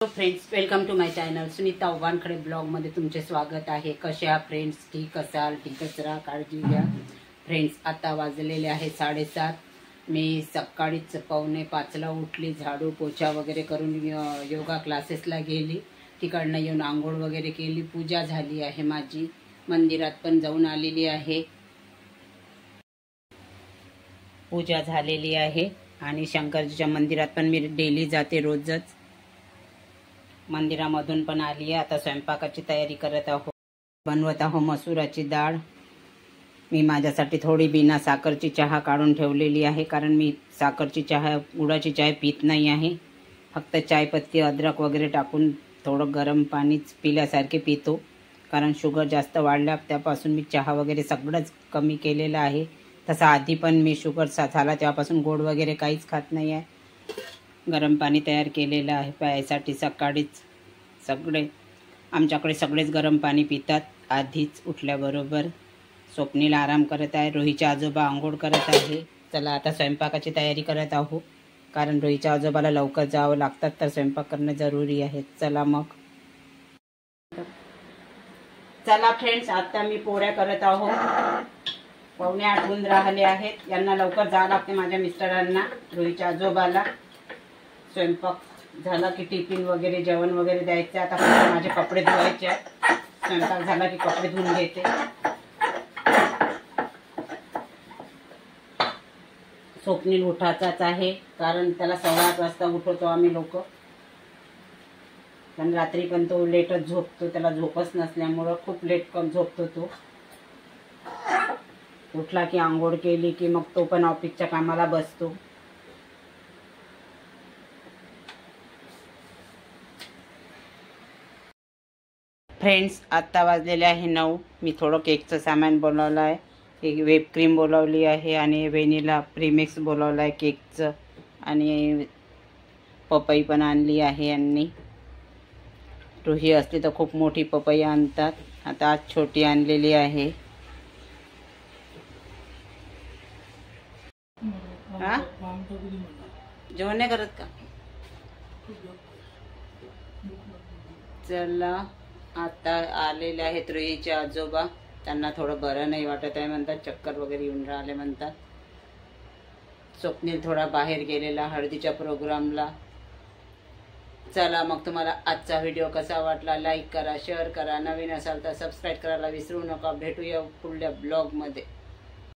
Friends, welcome to my channel Sunita Wankhade blog मध्ये तुमचे स्वागत आहे। कसे आहात फ्रेंड्स? ठीक असाल? ठीकच राहा, काळजी घ्या। फ्रेंड्स, आता वाजलेले आहे 7:30। मी सकाळीच 4:45ला उठली, झाडू पोछा वगैरे करून योगा क्लासेसला गेली। तिकडनं येऊन आंघोळ वगैरे केली, पूजा झाली आहे माझी, मंदिरात पण जाऊन आलेली आहे। पूजा झालेली आहे आणि शंकरजीच्या मंदिरात पण मी डेली जाते, रोजच। मंदिरामधून पण आली आहे। आता स्वयंपाकाची तयारी करत आहो। बनवत आहो मसुराची डाळ। मी माझ्यासाठी थोडी बिना साखरची चहा काढून ठेवलेली आहे, कारण मी साखरची चहा, गुळाची चहा पित नाही आहे। फक्त चायपत्ती, अद्रक वगैरे टाकून थोडं गरम पाणीच पिल्यासारखे पितो, कारण शुगर जास्त वाढल्या त्यापासून मी चहा वगैरे सगळंच कमी केलेलं आहे। तसं आधी पण मी शुगर झाला तेव्हापासून गोड वगैरे काहीच खात नाही आहे। गरम पाणी तयार केलेलं आहे प्यायसाठी। सकाळीच आमच्याकडे सगळेच गरम पाणी पितात आधीच उठल्याबरोबर। स्वप्नील आराम करत आहे, रोहीच्या आजोबा आंघोळ करत आहे। चला आता स्वयंपाकाची तयारी करत आहो, कारण रोहीच्या आजोबाला लवकर जावं लागतात, तर स्वयंपाक करणं जरुरी आहे। चला मग, चला फ्रेंड्स, आता मी पोळ्या करत आहो। 7:45 होऊन राहिले आहेत। यांना लवकर जावं लागते, माझ्या मिस्टरांना, रोहीच्या आजोबाला। स्वयंपाक झाला की टिफिन वगैरे, जेवण वगैरे द्यायचं। आता फक्त माझे कपडे धुवायचे आहेत। स्वयंपाक झाला की कपडे धुवून घेते। स्वप्नील उठायचाच आहे, कारण त्याला 8:15 वाजता उठवतो आम्ही लोक, पण रात्री पण तो लेटच झोपतो। त्याला झोपच नसल्यामुळं खूप लेट झोपतो तो। उठला की आंघोळ केली की मग तो पण ऑफिसच्या कामाला बसतो। फ्रेंड्स, आता वाजलेले आहे 9। मी थोडं केकचं सामान बोलावलं आहे। एक व्हिप क्रीम बोलावली आहे आणि व्हॅनिला प्रीमिक्स बोलावलं आहे केकचं, आणि पपई पण आणली आहे यांनी। रोही असली तर खूप मोठी पपई आणतात, आता आज छोटी आणलेली आहे। हा, जेवण नाही करत का? चला, आता आलेले आहेत रोहीचे आजोबा। त्यांना थोडं बरं नाही वाटत आहे म्हणतात, चक्कर वगैरे येऊन राहिले म्हणतात। स्वप्नील थोडा बाहेर गेलेला हळदीच्या प्रोग्रामला। चला मग, तुम्हाला आजचा व्हिडिओ कसा वाटला लाईक करा, शेअर करा, नवीन असाल तर सबस्क्राईब करायला विसरू नका। भेटूया पुढल्या ब्लॉगमध्ये।